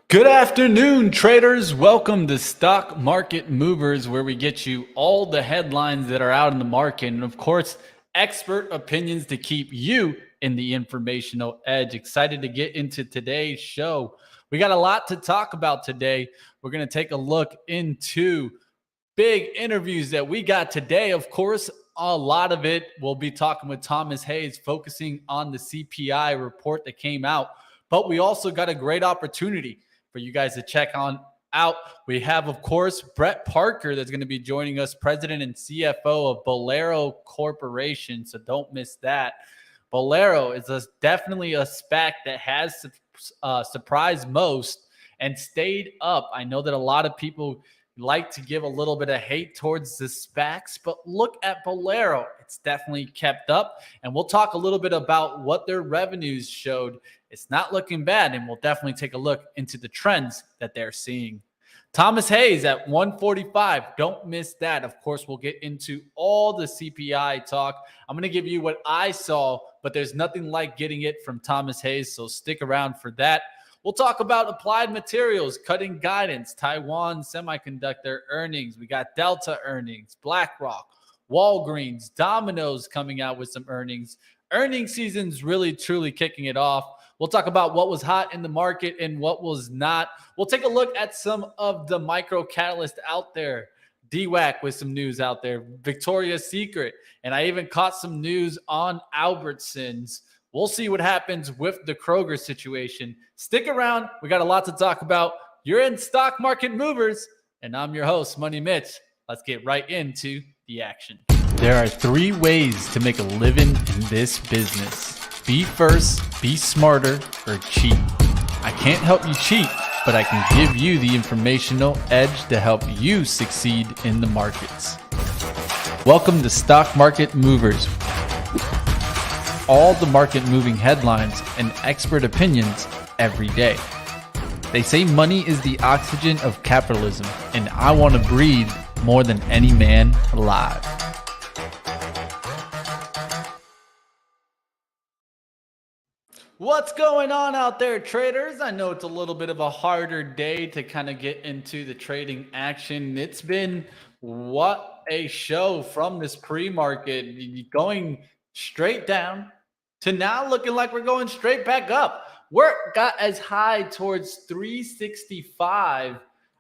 Good afternoon, traders. Welcome to Stock Market Movers, where we get you all the headlines that are out in the market and, of course, expert opinions to keep you in the informational edge. Excited to get into today's show. We got a lot to talk about today. We're going to take a look into big interviews that we got today. Of course, a lot of it we'll be talking with Thomas Hayes, focusing on the CPI report that came out. But we also got a great opportunity for you guys to check on out. We have, of course, Brett Parker that's going to be joining us, president and CFO of Bowlero Corporation. So don't miss that. Bowlero is definitely a SPAC that has surprised most and stayed up. I know that a lot of people like to give a little bit of hate towards the SPACs, but look at Bowlero. It's definitely kept up. And we'll talk a little bit about what their revenues showed. It's not looking bad, and we'll definitely take a look into the trends that they're seeing. Thomas Hayes at 145. Don't miss that. Of course, we'll get into all the CPI talk. I'm going to give you what I saw, but there's nothing like getting it from Thomas Hayes, so stick around for that. We'll talk about Applied Materials, cutting guidance, Taiwan Semiconductor earnings. We got Delta earnings, BlackRock, Walgreens, Domino's coming out with some earnings. Earnings season's really, truly kicking it off. We'll talk about what was hot in the market and what was not. We'll take a look at some of the micro catalysts out there. DWAC with some news out there, Victoria's Secret, and I even caught some news on Albertsons. We'll see what happens with the Kroger situation. Stick around. We got a lot to talk about. You're in Stock Market Movers, and I'm your host, Money Mitch. Let's get right into the action. There are 3 ways to make a living in this business. Be first, be smarter, or cheat. I can't help you cheat, but I can give you the informational edge to help you succeed in the markets. Welcome to Stock Market Movers. All the market moving headlines and expert opinions every day. They say money is the oxygen of capitalism, and I want to breathe more than any man alive. What's going on out there, traders? I know it's a little bit of a harder day to kind of get into the trading action. It's been what a show from this pre-market, going straight down to now looking like we're going straight back up. We're got as high towards 365.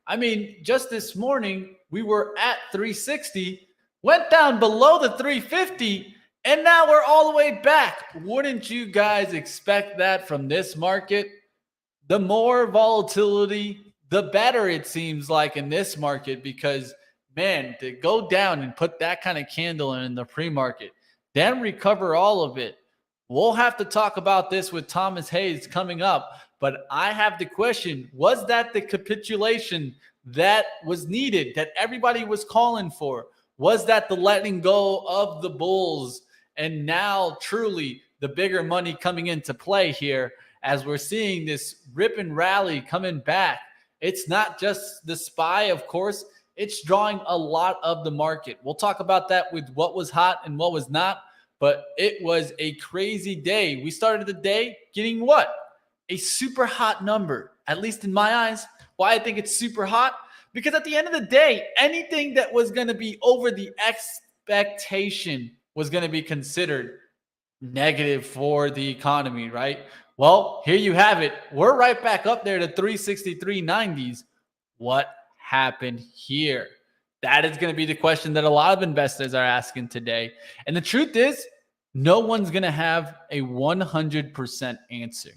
I mean, just this morning, we were at 360, went down below the 350, and now we're all the way back. Wouldn't you guys expect that from this market? The more volatility, the better it seems like in this market, because, man, to go down and put that kind of candle in the pre-market, then recover all of it. We'll have to talk about this with Thomas Hayes coming up, but I have the question, was that the capitulation that was needed, that everybody was calling for? Was that the letting go of the bulls? And now truly the bigger money coming into play here as we're seeing this rip and rally coming back. It's not just the SPY, of course. It's drawing a lot of the market. We'll talk about that with what was hot and what was not, but it was a crazy day. We started the day getting what? A super hot number, at least in my eyes. Why I think it's super hot? Because at the end of the day, anything that was going to be over the expectation was going to be considered negative for the economy, right? Well, here you have it. We're right back up there to 363.90s. What happened here? That is going to be the question that a lot of investors are asking today. And the truth is, no one's going to have a 100% answer.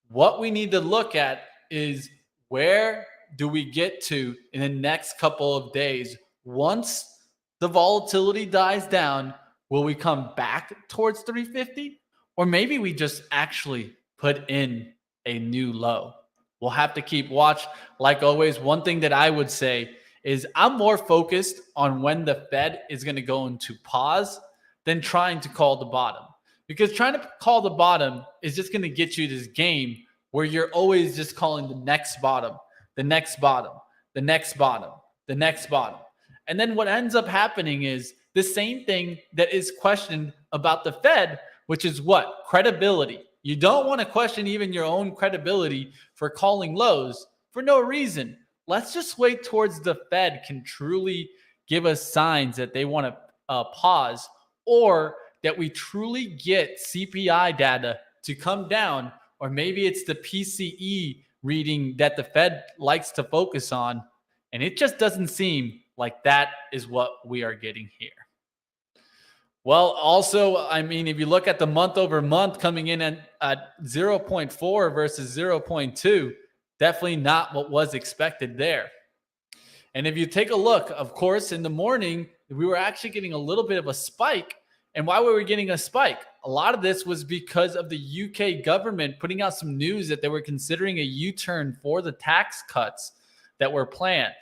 What we need to look at is, where do we get to in the next couple of days? Once the volatility dies down, will we come back towards 350? Or maybe we just actually put in a new low. We'll have to keep watch. Like always, one thing that I would say is I'm more focused on when the Fed is going to go into pause than trying to call the bottom. Because trying to call the bottom is just going to get you this game where you're always just calling the next bottom, the next bottom, the next bottom, the next bottom. And then what ends up happening is the same thing that is questioned about the Fed, which is what? Credibility. You don't want to question even your own credibility for calling lows for no reason. Let's just wait towards the Fed can truly give us signs that they want to pause, or that we truly get CPI data to come down, or maybe it's the PCE reading that the Fed likes to focus on. And it just doesn't seem like that is what we are getting here. Well, also, I mean, if you look at the month over month coming in at 0.4 versus 0.2, definitely not what was expected there. And if you take a look, of course, in the morning, we were actually getting a little bit of a spike. And why were we getting a spike? A lot of this was because of the UK government putting out some news that they were considering a U-turn for the tax cuts that were planned.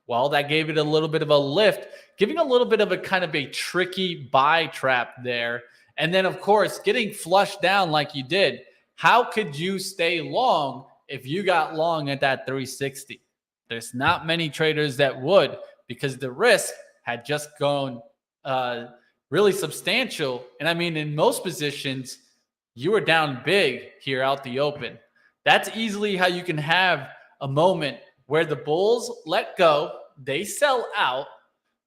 Well, that gave it a little bit of a lift, giving a little bit of a kind of a tricky buy trap there. And then, of course, getting flushed down like you did. How could you stay long if you got long at that 360? There's not many traders that would, because the risk had just gone really substantial. And I mean, in most positions, you were down big here out the open. That's easily how you can have a moment where the bulls let go, they sell out,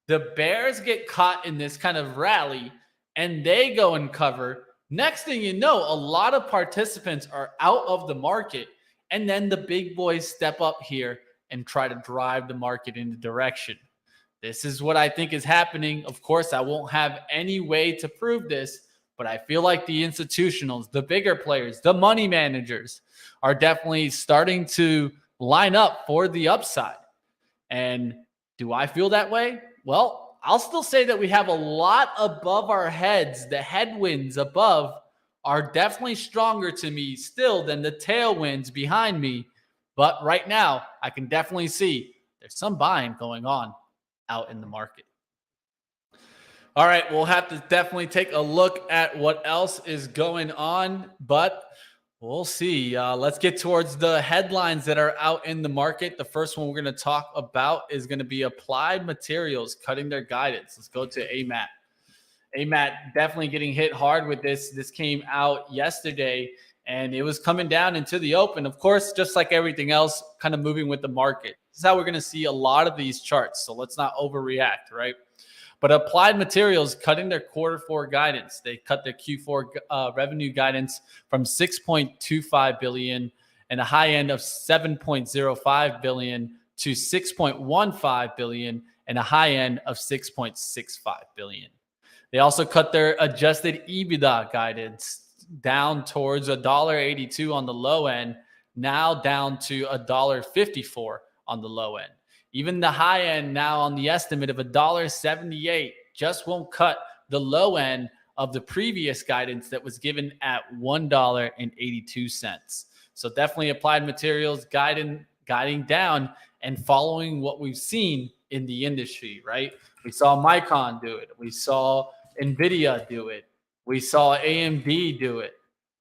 the bears get caught in this kind of rally, and they go and cover. Next thing you know, a lot of participants are out of the market, and then the big boys step up here and try to drive the market in the direction. This is what I think is happening. Of course, I won't have any way to prove this, but I feel like the institutionals, the bigger players, the money managers are definitely starting to line up for the upside. And do I feel that way? Well, I'll still say that we have a lot above our heads. The headwinds above are definitely stronger to me still than the tailwinds behind me. But right now, I can definitely see there's some buying going on out in the market. All right, we'll have to definitely take a look at what else is going on, but we'll see. Let's get towards the headlines that are out in the market. The first one we're going to talk about is going to be Applied Materials cutting their guidance. Let's go to AMAT. AMAT definitely getting hit hard with this. This came out yesterday, and it was coming down into the open. Of course, just like everything else, kind of moving with the market. This is how we're going to see a lot of these charts. So let's not overreact, right? But Applied Materials cutting their Q4 guidance. They cut their Q4 revenue guidance from $6.25 billion and a high end of $7.05 billion to $6.15 billion and a high end of $6.65 billion. They also cut their adjusted EBITDA guidance down towards $1.82 on the low end, now down to $1.54 on the low end. Even the high end now on the estimate of $1.78 just won't cut the low end of the previous guidance that was given at $1.82. So definitely Applied Materials guiding down and following what we've seen in the industry, right? We saw Micron do it. We saw NVIDIA do it. We saw AMD do it.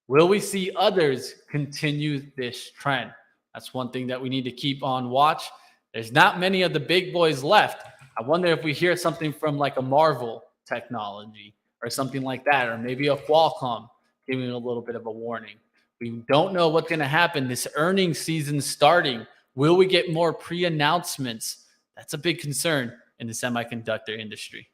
Will we see others continue this trend? That's one thing that we need to keep on watch. There's not many of the big boys left. I wonder if we hear something from like a Marvel Technology or something like that, or maybe a Qualcomm giving a little bit of a warning. We don't know what's going to happen. This earnings season starting. Will we get more pre-announcements? That's a big concern in the semiconductor industry.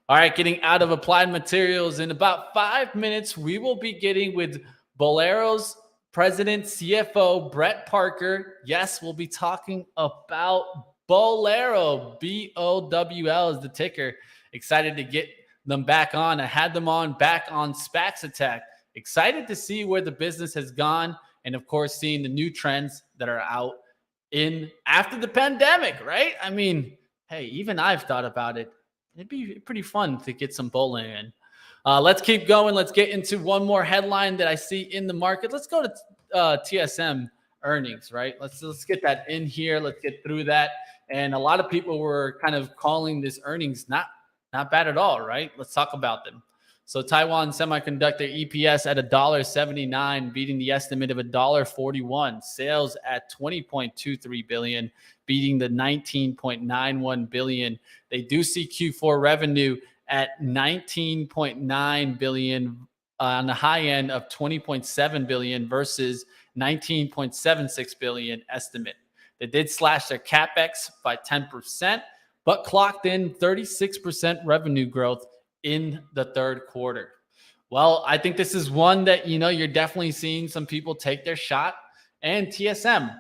All right, getting out of Applied Materials. In about 5 minutes, we will be getting with Bowlero's President, CFO, Brett Parker. Yes, we'll be talking about Bowlero. BOWL is the ticker. Excited to get them back on. I had them on back on SPAX Attack. Excited to see where the business has gone. And of course, seeing the new trends that are out in after the pandemic, right? I mean, hey, even I've thought about it. It'd be pretty fun to get some bowling in. Let's keep going. Let's get into one more headline that I see in the market. Let's go to Tsm Earnings, right? Let's get that in here. Let's get through that. And a lot of people were kind of calling this earnings not bad at all, right? Let's talk about them. So Taiwan Semiconductor EPS at $1.79, beating the estimate of $1.41. Sales at $20.23 billion, beating the $19.91 billion. They do see Q4 revenue at $19.9 billion on the high end of 20.7 billion versus 19.76 billion estimate. They did slash their capex by 10%, but clocked in 36% revenue growth in the third quarter. Well, I think this is one that, you're definitely seeing some people take their shot. And TSM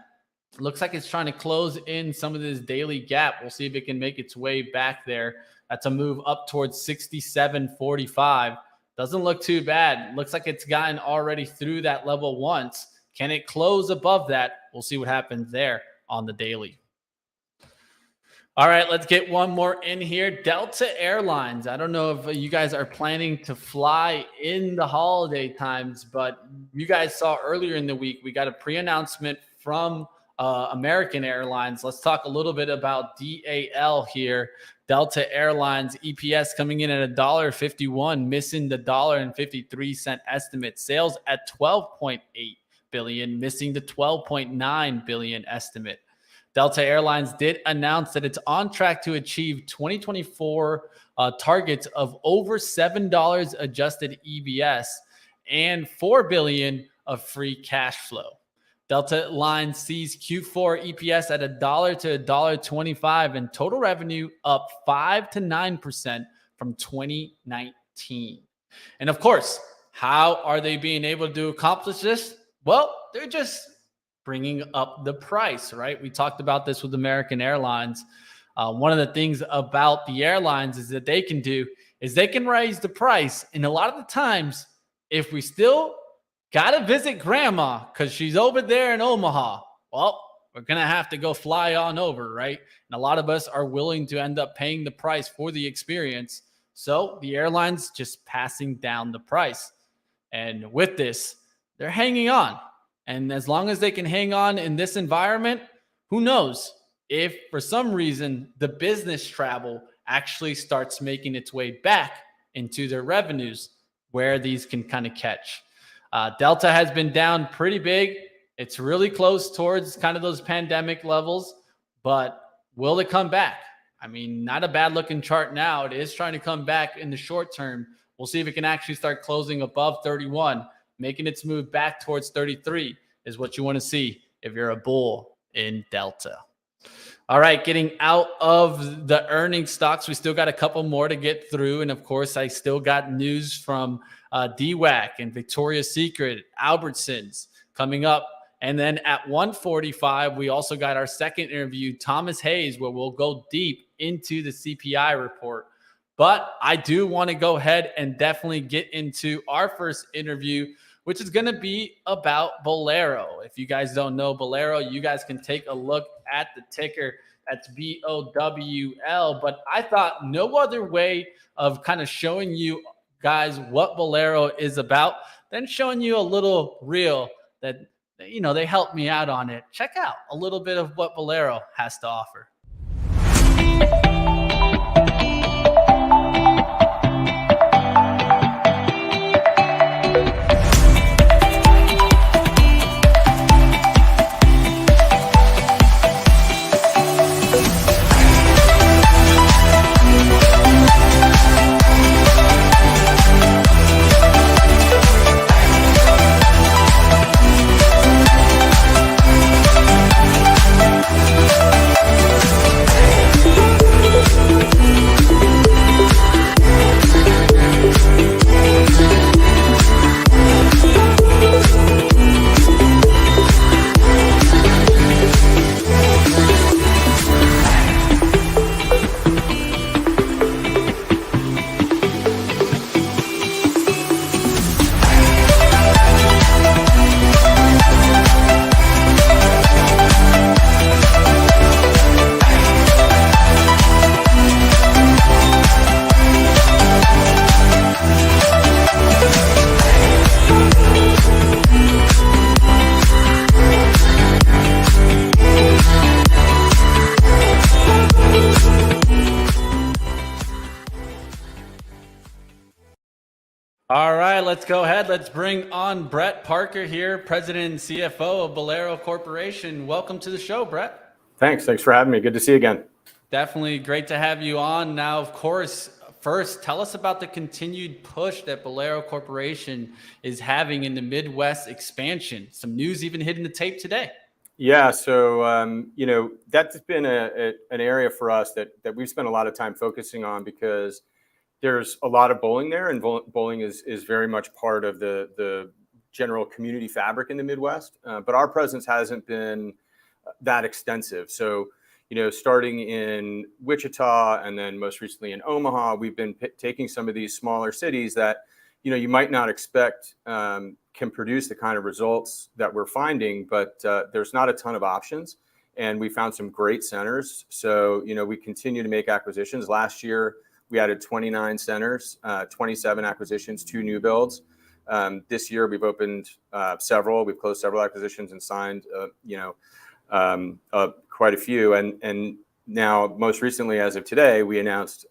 looks like it's trying to close in some of this daily gap. We'll see if it can make its way back there. That's a move up towards 67.45. Doesn't look too bad. Looks like it's gotten already through that level once. Can it close above that? We'll see what happens there on the daily. All right, let's get one more in here. Delta Airlines. I don't know if you guys are planning to fly in the holiday times, but you guys saw earlier in the week, we got a pre-announcement from American Airlines. Let's talk a little bit about DAL here. Delta Airlines EPS coming in at $1.51, missing the $1.53 estimate. Sales at $12.8 billion, missing the $12.9 billion estimate. Delta Airlines did announce that it's on track to achieve 2024 targets of over $7 adjusted EPS and $4 billion of free cash flow. Delta Line sees Q4 EPS at $1 to $1.25 and total revenue up 5 to 9% from 2019. And of course, how are they being able to accomplish this? Well, they're just bringing up the price, right? We talked about this with American Airlines. One of the things about the airlines is that they can raise the price. And a lot of the times, if we still got to visit grandma because she's over there in Omaha, well, we're going to have to go fly on over, right? And a lot of us are willing to end up paying the price for the experience. So the airlines just passing down the price. And with this, they're hanging on. And as long as they can hang on in this environment, who knows if for some reason the business travel actually starts making its way back into their revenues where these can kind of catch. Delta has been down pretty big. It's really close towards kind of those pandemic levels, but will it come back? I mean, not a bad looking chart now. It is trying to come back in the short term. We'll see if it can actually start closing above 31. Making its move back towards 33 is what you want to see if you're a bull in Delta. All right, getting out of the earnings stocks, we still got a couple more to get through. And of course, I still got news from DWAC and Victoria's Secret, Albertsons coming up. And then at 1:45, we also got our second interview, Thomas Hayes, where we'll go deep into the CPI report. But I do want to go ahead and definitely get into our first interview, which is going to be about Bowlero. If you guys don't know Bowlero, you guys can take a look at the ticker. That's BOWL. But I thought no other way of kind of showing you guys what Bowlero is about than showing you a little reel that, they helped me out on it. Check out a little bit of what Bowlero has to offer. All right, let's go ahead. Let's bring on Brett Parker here, President and CFO of Bowlero Corporation. Welcome to the show, Brett. Thanks for having me. Good to see you again. Definitely great to have you on. Now, of course, first, tell us about the continued push that Bowlero Corporation is having in the Midwest expansion. Some news even hitting the tape today. Yeah, so that's been an area for us that we've spent a lot of time focusing on, because there's a lot of bowling there, and bowling is very much part of the general community fabric in the Midwest. But our presence hasn't been that extensive. So, starting in Wichita and then most recently in Omaha, we've been taking some of these smaller cities that, you might not expect can produce the kind of results that we're finding, but there's not a ton of options. And we found some great centers. So, we continue to make acquisitions. Last year, we added 29 centers, 27 acquisitions, 2 new builds. This year, we've opened several. We've closed several acquisitions and signed, quite a few. And now, most recently, as of today, we announced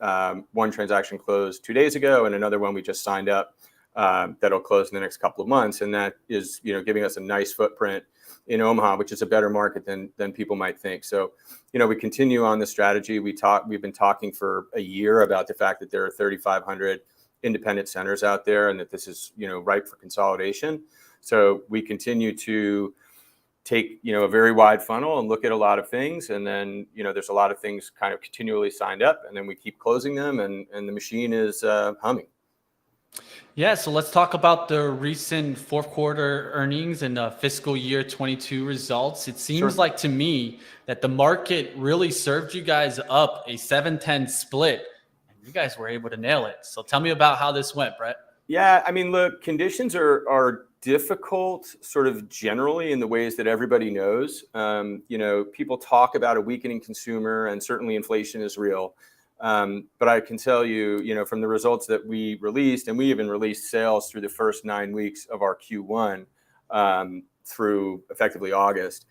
one transaction closed 2 days ago, and another one we just signed up that'll close in the next couple of months. And that is, giving us a nice footprint in Omaha, which is a better market than people might think. So, we continue on the strategy. We've been talking for a year about the fact that there are 3,500 independent centers out there, and that this is, ripe for consolidation. So we continue to take, a very wide funnel and look at a lot of things. And then, there's a lot of things kind of continually signed up, and then we keep closing them, and the machine is humming. Yeah, so let's talk about the recent fourth quarter earnings and fiscal year 22 results. It seems like to me that the market really served you guys up a 7-10 split, and you guys were able to nail it. So tell me about how this went, Brett. Yeah, I mean, look, conditions are difficult sort of generally in the ways that everybody knows. People talk about a weakening consumer, and certainly inflation is real. But I can tell you, from the results that we released, and we even released sales through the first 9 weeks of our Q1 through effectively August.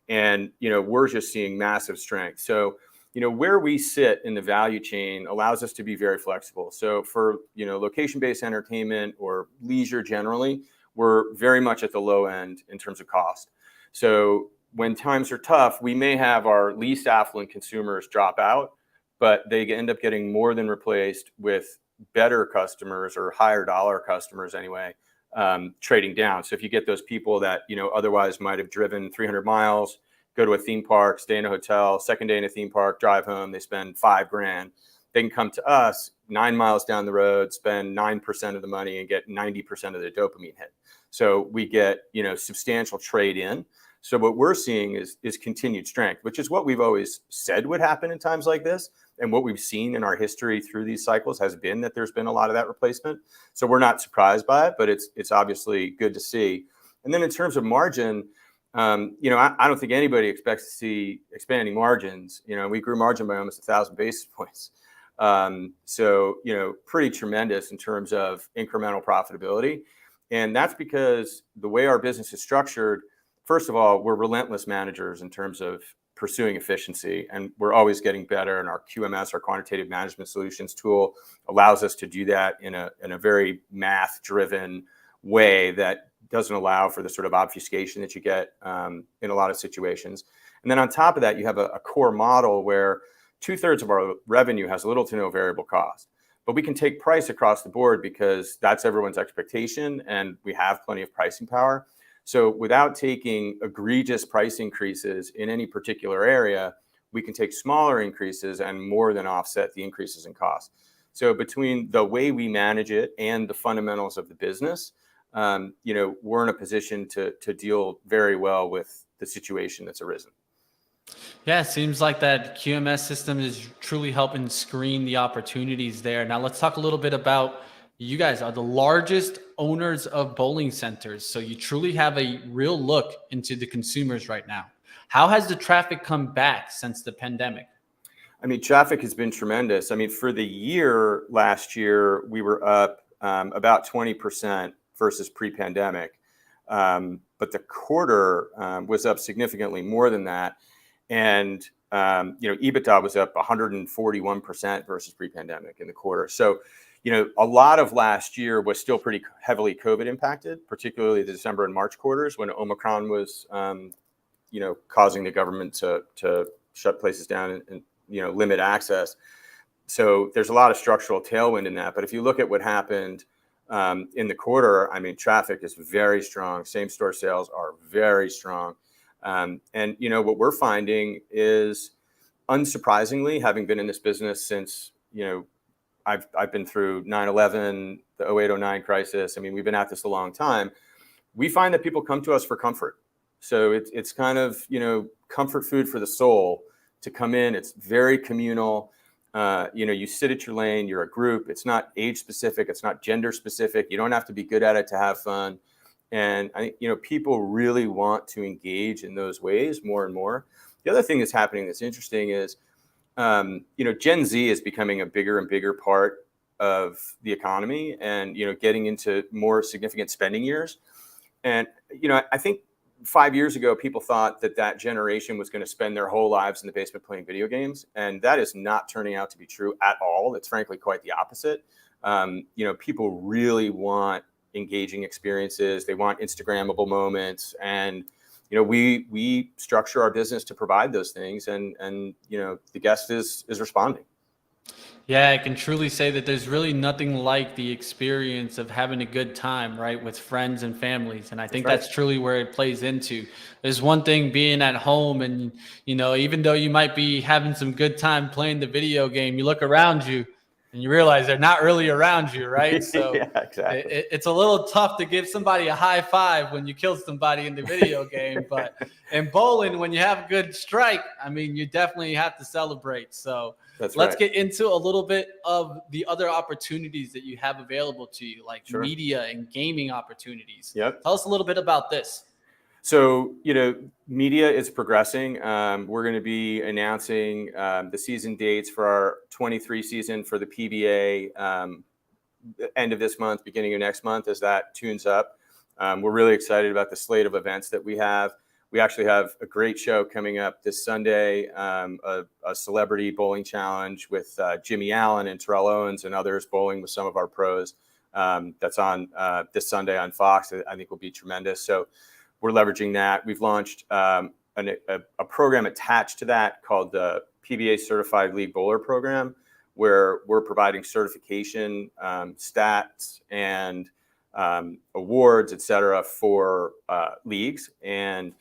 And, we're just seeing massive strength. So, where we sit in the value chain allows us to be very flexible. So for, location-based entertainment or leisure generally, we're very much at the low end in terms of cost. So when times are tough, we may have our least affluent consumers drop out, but they end up getting more than replaced with better customers, or higher dollar customers anyway, trading down. So if you get those people that, otherwise might have driven 300 miles, go to a theme park, stay in a hotel, second day in a theme park, drive home, they spend $5,000. They can come to us 9 miles down the road, spend 9% of the money, and get 90% of the dopamine hit. So we get, substantial trade in. So what we're seeing is continued strength, which is what we've always said would happen in times like this. And what we've seen in our history through these cycles has been that there's been a lot of that replacement. So we're not surprised by it, but it's obviously good to see. And then in terms of margin, I don't think anybody expects to see expanding margins. We grew margin by almost 1,000 basis points. So, pretty tremendous in terms of incremental profitability. And that's because the way our business is structured, first of all, we're relentless managers in terms of pursuing efficiency, and we're always getting better. And our QMS, our quantitative management solutions tool, allows us to do that in a very math-driven way that doesn't allow for the sort of obfuscation that you get in a lot of situations. And then on top of that, you have a core model where 2/3 of our revenue has little to no variable cost. But we can take price across the board because that's everyone's expectation, and we have plenty of pricing power. So without taking egregious price increases in any particular area, we can take smaller increases and more than offset the increases in cost. So between the way we manage it and the fundamentals of the business, we're in a position to deal very well with the situation that's arisen. Yeah, it seems like that QMS system is truly helping screen the opportunities there. Now let's talk a little bit about, you guys are the largest owners of bowling centers. So you truly have a real look into the consumers right now. How has the traffic come back since the pandemic? I mean, traffic has been tremendous. I mean, for the year, last year, we were up about 20% versus pre-pandemic. But the quarter was up significantly more than that. And, EBITDA was up 141% versus pre-pandemic in the quarter. So, a lot of last year was still pretty heavily COVID impacted, particularly the December and March quarters when Omicron was, causing the government to shut places down and limit access. So there's a lot of structural tailwind in that. But if you look at what happened in the quarter, I mean, traffic is very strong. Same store sales are very strong. And, what we're finding is, unsurprisingly, having been in this business since, I've been through 9/11, the 08/09 crisis. I mean, we've been at this a long time. We find that people come to us for comfort. So it's kind of, comfort food for the soul to come in. It's very communal. You sit at your lane, you're a group. It's not age specific. It's not gender specific. You don't have to be good at it to have fun. And I think, people really want to engage in those ways more and more. The other thing that's happening that's interesting is, Gen Z is becoming a bigger and bigger part of the economy and, getting into more significant spending years. And, I think 5 years ago, people thought that generation was going to spend their whole lives in the basement playing video games. And that is not turning out to be true at all. It's frankly quite the opposite. People really want engaging experiences. They want Instagrammable moments. And, we structure our business to provide those things. And the guest is responding. Yeah, I can truly say that there's really nothing like the experience of having a good time, right, with friends and families. And I think that's truly where it plays into. There's one thing being at home and, even though you might be having some good time playing the video game, you look around you and you realize they're not really around you, right? So yeah, exactly. it's a little tough to give somebody a high five when you kill somebody in the video game. But in bowling, when you have a good strike, I mean, you definitely have to celebrate. So let's get into a little bit of the other opportunities that you have available to you, like media and gaming opportunities. Yep. Tell us a little bit about this. So, media is progressing. We're going to be announcing the season dates for our 23 season for the PBA end of this month, beginning of next month, as that tunes up. We're really excited about the slate of events that we have. We actually have a great show coming up this Sunday, a celebrity bowling challenge with Jimmy Allen and Terrell Owens and others bowling with some of our pros. That's on this Sunday on Fox. I think will be tremendous. So we're leveraging that. We've launched a program attached to that called the PBA Certified League Bowler Program, where we're providing certification, stats, and awards, et cetera, for leagues. And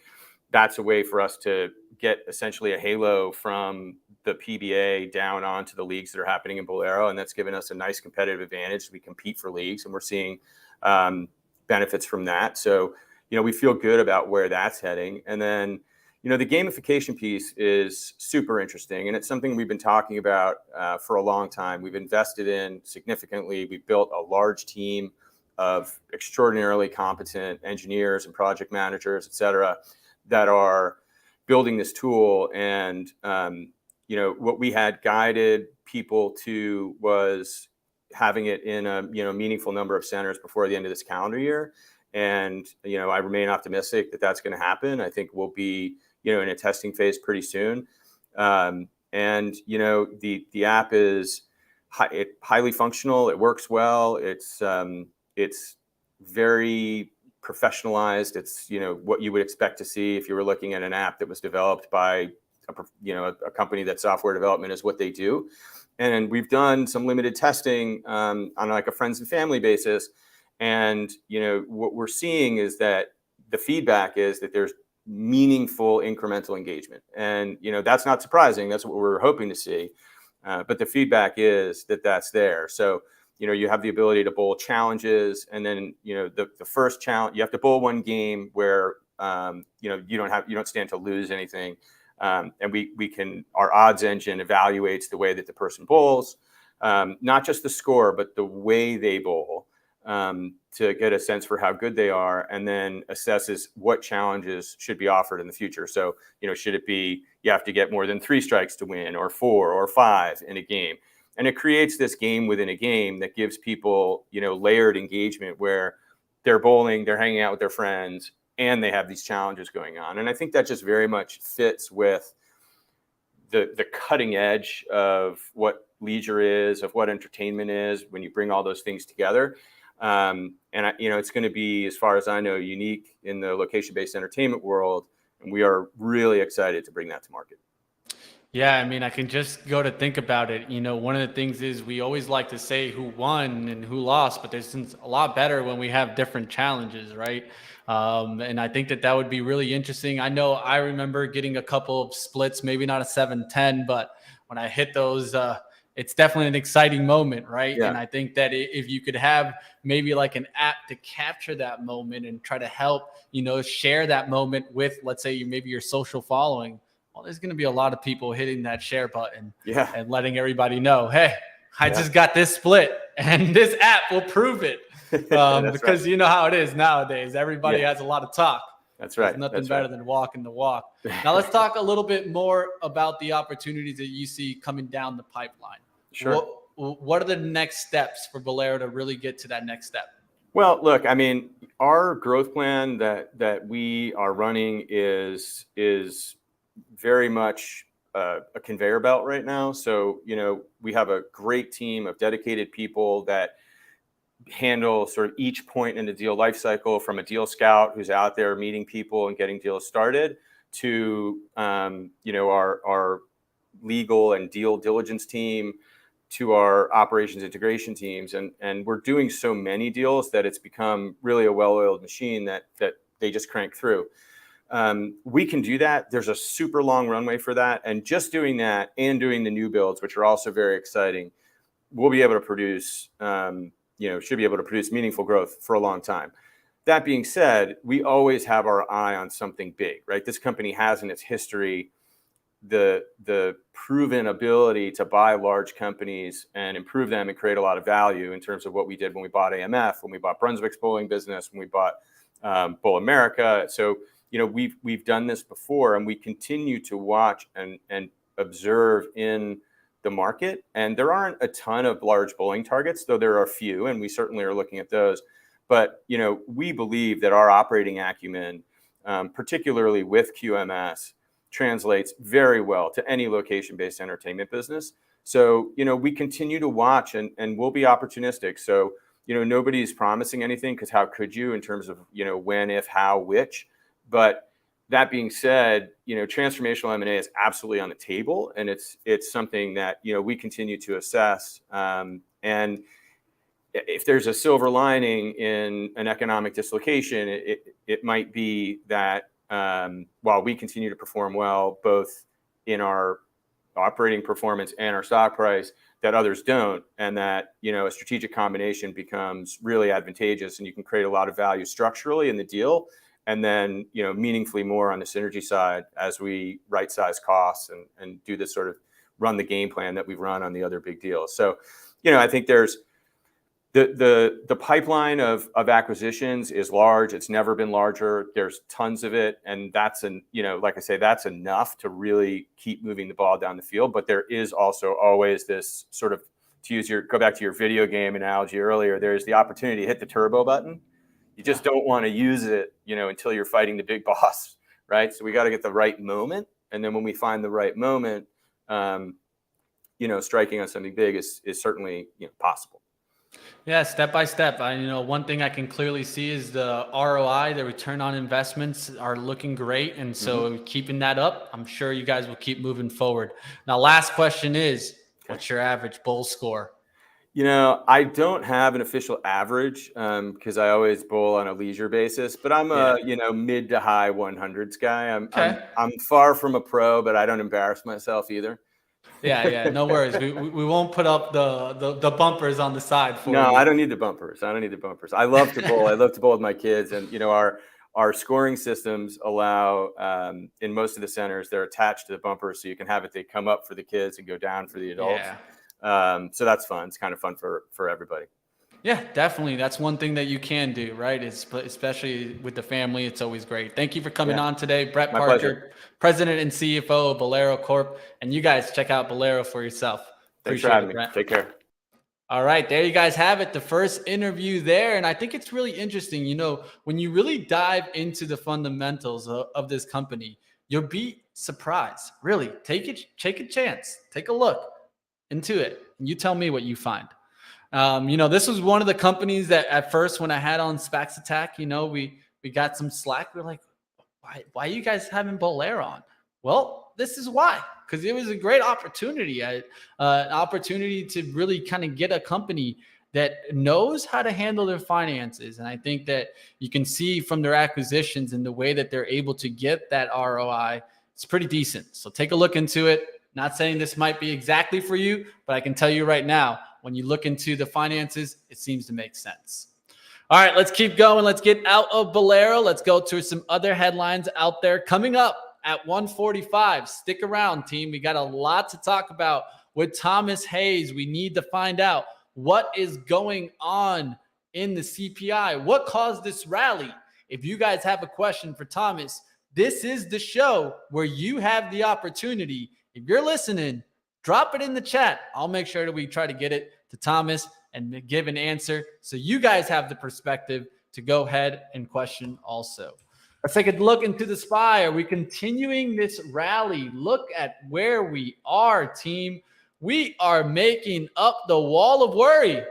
that's a way for us to get essentially a halo from the PBA down onto the leagues that are happening in Bowlero. And that's given us a nice competitive advantage. We compete for leagues and we're seeing benefits from that. So, we feel good about where that's heading. And then, the gamification piece is super interesting. And it's something we've been talking about for a long time. We've invested in significantly. We've built a large team of extraordinarily competent engineers and project managers, et cetera, that are building this tool. And, what we had guided people to was having it in a, meaningful number of centers before the end of this calendar year. And, I remain optimistic that that's going to happen. I think we'll be, in a testing phase pretty soon. The app is highly functional. It works well. It's very professionalized. It's, what you would expect to see if you were looking at an app that was developed by a company that software development is what they do. And we've done some limited testing on like a friends and family basis. And, what we're seeing is that the feedback is that there's meaningful incremental engagement. And, that's not surprising. That's what we're hoping to see. But the feedback is that that's there. So, you have the ability to bowl challenges. And then, the first challenge, you have to bowl one game where, you don't stand to lose anything. And our odds engine evaluates the way that the person bowls, not just the score, but the way they bowl. To get a sense for how good they are, and then assesses what challenges should be offered in the future. So, should it be you have to get more than 3 strikes to win, or 4 or 5 in a game? And it creates this game within a game that gives people, layered engagement where they're bowling, they're hanging out with their friends, and they have these challenges going on. And I think that just very much fits with the cutting edge of what leisure is, of what entertainment is, when you bring all those things together. It's going to be, as far as I know, unique in the location-based entertainment world, and we are really excited to bring that to market. Yeah, I mean, I can just go to think about it. One of the things is we always like to say who won and who lost, but there's a lot better when we have different challenges, right? And I think that would be really interesting. I know I remember getting a couple of splits, maybe not a 7-10, but when I hit those, it's definitely an exciting moment, right? Yeah. And I think that if you could have maybe like an app to capture that moment and try to help, share that moment with, let's say, maybe your social following. Well, there's going to be a lot of people hitting that share button Yeah. and letting everybody know, hey, I Yeah. just got this split and this app will prove it. Because right. you know how it is nowadays. Everybody has a lot of talk. That's right. There's nothing That's better right. than walking the walk. Now let's talk a little bit more about the opportunities that you see coming down the pipeline. Sure. What are the next steps for Bowlero to really get to that next step? Well, look, I mean, our growth plan that we are running is very much a conveyor belt right now. So, we have a great team of dedicated people that handle sort of each point in the deal life cycle, from a deal scout who's out there meeting people and getting deals started to, our legal and deal diligence team, to our operations integration teams. And we're doing so many deals that it's become really a well-oiled machine that they just crank through. We can do that. There's a super long runway for that. And just doing that and doing the new builds, which are also very exciting, we'll be able to produce, should be able to produce meaningful growth for a long time. That being said, we always have our eye on something big, right? This company has in its history the proven ability to buy large companies and improve them and create a lot of value, in terms of what we did when we bought AMF, when we bought Brunswick's bowling business, when we bought Bowl America. So, we've done this before, and we continue to watch and observe in the market. And there aren't a ton of large bowling targets, though there are a few, and we certainly are looking at those. But, we believe that our operating acumen, particularly with QMS, translates very well to any location-based entertainment business. So, we continue to watch and we'll be opportunistic. So, nobody's promising anything, because how could you, in terms of, when, if, how, which. But that being said, transformational M&A is absolutely on the table, and it's something that, we continue to assess. And if there's a silver lining in an economic dislocation, it might be that while we continue to perform well, both in our operating performance and our stock price, that others don't, and that, a strategic combination becomes really advantageous, and you can create a lot of value structurally in the deal, and then, meaningfully more on the synergy side as we right size costs and do this sort of run the game plan that we've run on the other big deals. So, I think there's the pipeline of acquisitions is large. It's never been larger. There's tons of it. And that's like I say, that's enough to really keep moving the ball down the field. But there is also always this sort of, go back to your video game analogy earlier, there's the opportunity to hit the turbo button. You just don't want to use it, until you're fighting the big boss, right? So we got to get the right moment. And then when we find the right moment, striking on something big is certainly, possible. Yeah, step by step. One thing I can clearly see is the ROI, the return on investments, are looking great. And so keeping that up, I'm sure you guys will keep moving forward. Now, last question is, what's your average bowl score? I don't have an official average, because I always bowl on a leisure basis, but I'm a, mid to high 100s guy. I'm far from a pro, but I don't embarrass myself either. Yeah, no worries. We won't put up the bumpers on the side for you. No, I don't need the bumpers. I love to bowl. I love to bowl with my kids, and our scoring systems allow, in most of the centers, they're attached to the bumpers, so you can have it. They come up for the kids and go down for the adults. Yeah. So that's fun. It's kind of fun for everybody. Yeah, definitely. That's one thing that you can do, right? Especially with the family. It's always great. Thank you for coming on today, Brett My Parker, pleasure. President and CFO of Bowlero Corp. And you guys check out Bowlero for yourself. Thanks for having me. Take care. All right, there you guys have it. The first interview there. And I think it's really interesting. When you really dive into the fundamentals of this company, you'll be surprised. Really, take a chance. Take a look into it. And you tell me what you find. This was one of the companies that at first, when I had on SPAX Attack, we got some slack. We're like, why are you guys having Bowlero on? Well, this is why, because it was a great opportunity, an opportunity to really kind of get a company that knows how to handle their finances. And I think that you can see from their acquisitions and the way that they're able to get that ROI, it's pretty decent. So take a look into it. Not saying this might be exactly for you, but I can tell you right now, when you look into the finances, it seems to make sense. All right, let's keep going. Let's get out of Bowlero. Let's go to some other headlines out there coming up at 1:45. Stick around, team. We got a lot to talk about with Thomas Hayes. We need to find out what is going on in the CPI. What caused this rally? If you guys have a question for Thomas, this is the show where you have the opportunity. If you're listening, drop it in the chat. I'll make sure that we try to get it to Thomas and give an answer so you guys have the perspective to go ahead and question also. Let's take a look into the SPY. Are we continuing this rally? Look at where we are, team. We are making up the wall of worry.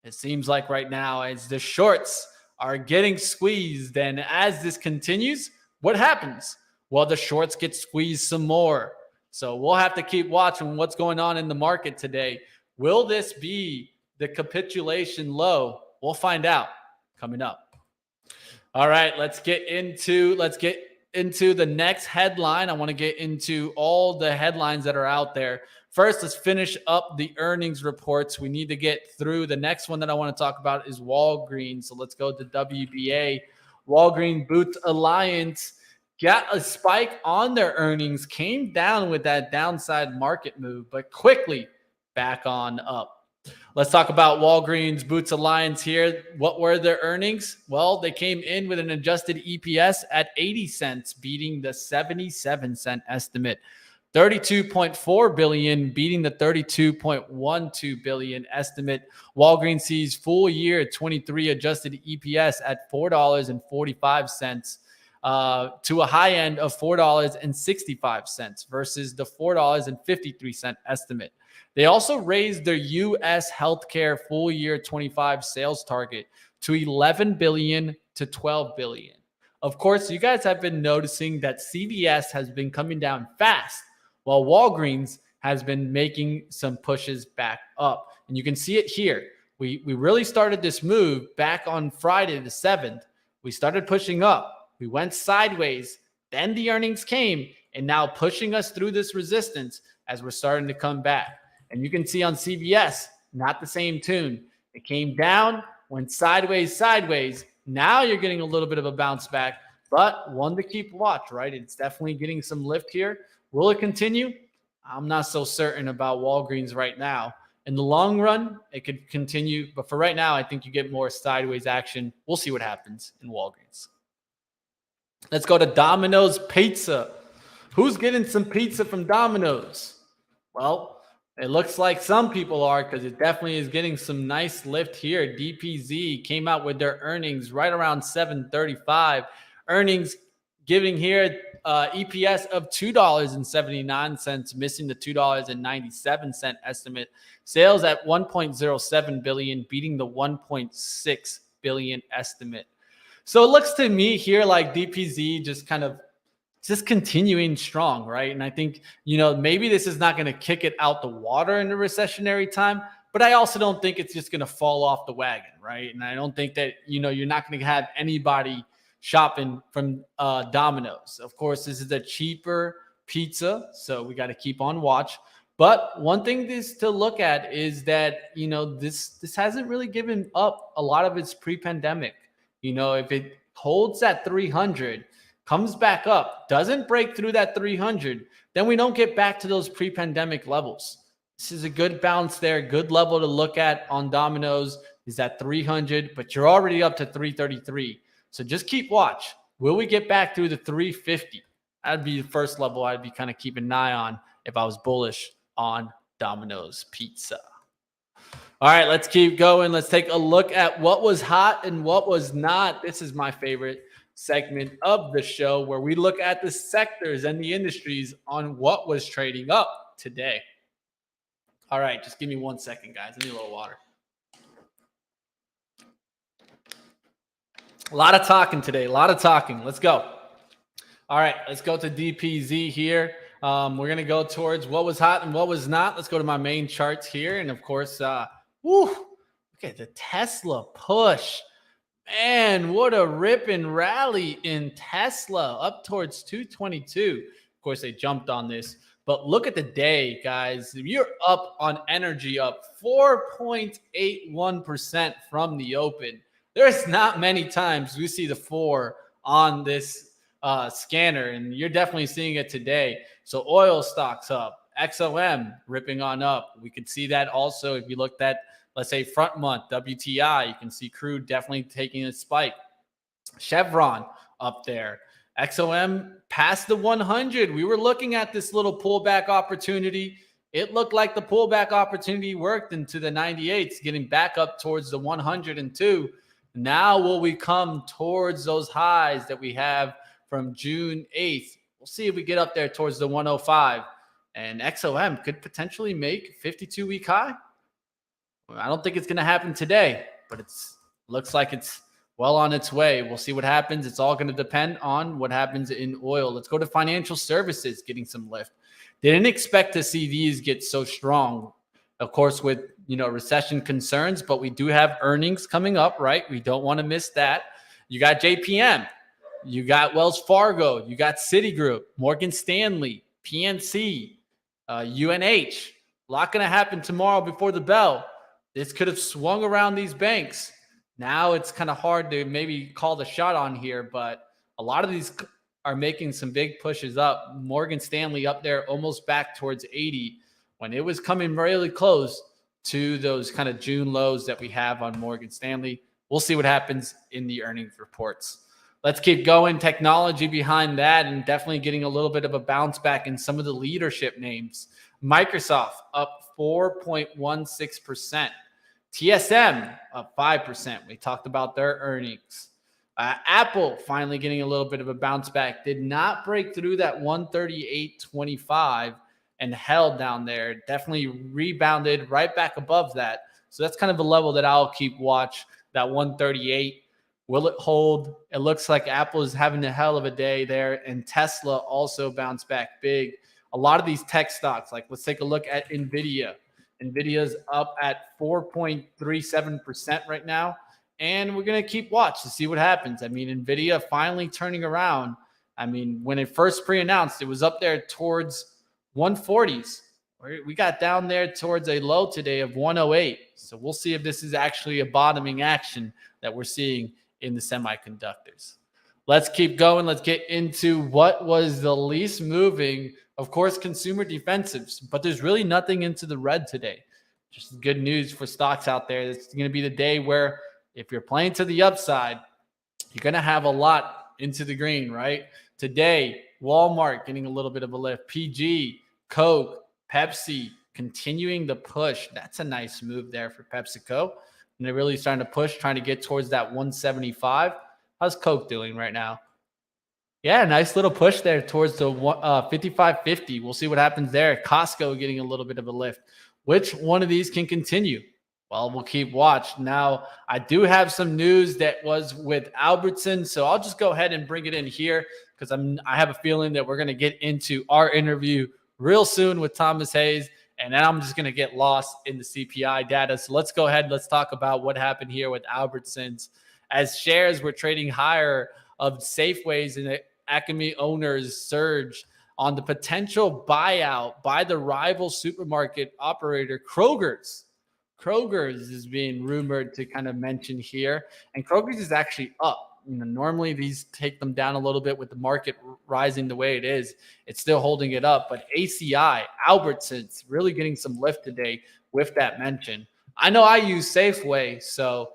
It seems like right now as the shorts are getting squeezed. And as this continues, what happens? Well, the shorts get squeezed some more. So we'll have to keep watching what's going on in the market today. Will this be the capitulation low? We'll find out coming up. All right, let's get into the next headline. I want to get into all the headlines that are out there. First, let's finish up the earnings reports. We need to get through. The next one that I want to talk about is Walgreens. So let's go to WBA. Walgreens Boots Alliance got a spike on their earnings, came down with that downside market move, but quickly back on up. Let's talk about Walgreens Boots Alliance here. What were their earnings? Well, they came in with an adjusted EPS at 80 cents, beating the 77-cent estimate. 32.4 billion, beating the 32.12 billion estimate. Walgreens sees full year 23 adjusted EPS at $4.45 to a high end of $4.65 versus the $4.53 estimate. They also raised their U.S. healthcare full year 25 sales target to 11 billion to 12 billion. Of course, you guys have been noticing that CVS has been coming down fast, while Walgreens has been making some pushes back up. And you can see it here. We really started this move back on Friday the 7th. We started pushing up. We went sideways. Then the earnings came, and now pushing us through this resistance as we're starting to come back. And you can see on CVS, not the same tune. It came down, went sideways. Now you're getting a little bit of a bounce back, but one to keep watch, right? It's definitely getting some lift here. Will it continue? I'm not so certain about Walgreens right now. In the long run, it could continue. But for right now, I think you get more sideways action. We'll see what happens in Walgreens. Let's go to Domino's Pizza. Who's getting some pizza from Domino's? Well, it looks like some people are, because it definitely is getting some nice lift here. DPZ came out with their earnings right around 7:35. Earnings giving here EPS of $2.79, missing the $2.97 estimate. Sales at 1.07 billion, beating the 1.6 billion estimate. So it looks to me here like DPZ just continuing strong, right? And I think, maybe this is not going to kick it out the water in the recessionary time, but I also don't think it's just going to fall off the wagon, right? And I don't think that, you're not going to have anybody shopping from Domino's. Of course, this is a cheaper pizza, so we got to keep on watch. But one thing to look at is that, this hasn't really given up a lot of its pre-pandemic. If it holds at 300, comes back up, doesn't break through that 300, then we don't get back to those pre-pandemic levels. This is a good bounce there, good level to look at on Domino's is at 300, but you're already up to 333. So just keep watch. Will we get back through the 350? That'd be the first level I'd be kind of keeping an eye on if I was bullish on Domino's Pizza. All right, let's keep going. Let's take a look at what was hot and what was not. This is my favorite segment of the show, where we look at the sectors and the industries on what was trading up today. All right, just give me 1 second, guys. I need a little water. A lot of talking today. Let's go. All right, let's go to DPZ here. We're going to go towards what was hot and what was not. Let's go to my main charts here. And of course, look at the Tesla push. Man, what a rip and rally in Tesla up towards 222. Of course, they jumped on this. But look at the day, guys. You're up on energy, up 4.81% from the open. There's not many times we see the 4 on this scanner, and you're definitely seeing it today. So oil stocks up, XOM ripping on up. We could see that also if you looked at, let's say, front month, WTI. You can see crude definitely taking a spike. Chevron up there. XOM past the 100. We were looking at this little pullback opportunity. It looked like the pullback opportunity worked into the 98s, getting back up towards the 102. Now will we come towards those highs that we have from June 8th? We'll see if we get up there towards the 105. And XOM could potentially make 52-week high. I don't think it's going to happen today, but looks like it's well on its way. We'll see what happens. It's all going to depend on what happens in oil. Let's go to financial services getting some lift. Didn't expect to see these get so strong, of course, with recession concerns, but we do have earnings coming up, right? We don't want to miss that. You got JPM, you got Wells Fargo, you got Citigroup, Morgan Stanley, PNC, UNH. A lot going to happen tomorrow before the bell. This could have swung around these banks. Now it's kind of hard to maybe call the shot on here, but a lot of these are making some big pushes up. Morgan Stanley up there almost back towards 80 when it was coming really close to those kind of June lows that we have on Morgan Stanley. We'll see what happens in the earnings reports. Let's keep going. Technology behind that and definitely getting a little bit of a bounce back in some of the leadership names. Microsoft up 4.16%. TSM up 5%. We talked about their earnings. Apple finally getting a little bit of a bounce back. Did not break through that 138.25 and held down there. Definitely rebounded right back above that. So that's kind of a level that I'll keep watch, that 138. Will it hold? It looks like Apple is having a hell of a day there, and Tesla also bounced back big. A lot of these tech stocks, like let's take a look at NVIDIA. NVIDIA's up at 4.37% right now, and we're going to keep watch to see what happens. I mean, NVIDIA finally turning around. I mean, when it first pre-announced, it was up there towards 140s. We got down there towards a low today of 108. So we'll see if this is actually a bottoming action that we're seeing in the semiconductors. Let's keep going. Let's get into what was the least moving. Of course, consumer defensives, but there's really nothing into the red today. Just good news for stocks out there. It's going to be the day where if you're playing to the upside, you're going to have a lot into the green, right? Today, Walmart getting a little bit of a lift. PG, Coke, Pepsi continuing the push. That's a nice move there for PepsiCo. And they're really starting to push, trying to get towards that 175. How's Coke doing right now? Yeah, nice little push there towards the 55.50. We'll see what happens there. Costco getting a little bit of a lift. Which one of these can continue? Well, we'll keep watch. Now, I do have some news that was with Albertson, so I'll just go ahead and bring it in here because I have a feeling that we're going to get into our interview real soon with Thomas Hayes, and then I'm just going to get lost in the CPI data. So let's go ahead. Let's talk about what happened here with Albertsons. As shares were trading higher of Safeways and Acme owners surge on the potential buyout by the rival supermarket operator Kroger's. Kroger's is being rumored to kind of mention here, and Kroger's is actually up. Normally these take them down a little bit with the market rising the way it is. It's still holding it up, but ACI, Albertsons, really getting some lift today with that mention. I know I use Safeway, so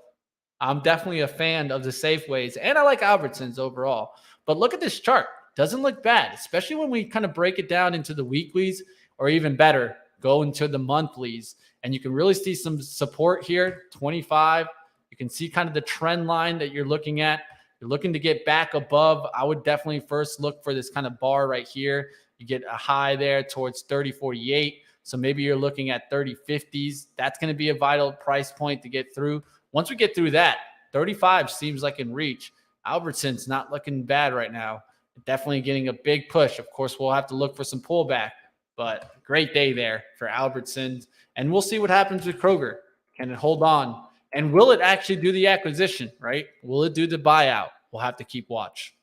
I'm definitely a fan of the Safeways, and I like Albertsons overall. But look at this chart. Doesn't look bad, especially when we kind of break it down into the weeklies, or even better, go into the monthlies. And you can really see some support here, 25. You can see kind of the trend line that you're looking at. You're looking to get back above. I would definitely first look for this kind of bar right here. You get a high there towards 30.48. So maybe you're looking at 30.50s. That's going to be a vital price point to get through. Once we get through that, 35 seems like in reach. Albertsons not looking bad right now. definitely getting a big push. Of course, we'll have to look for some pullback, but great day there for Albertsons. And we'll see what happens with Kroger. Can it hold on? And will it actually do the acquisition, right? Will it do the buyout? We'll have to keep watch.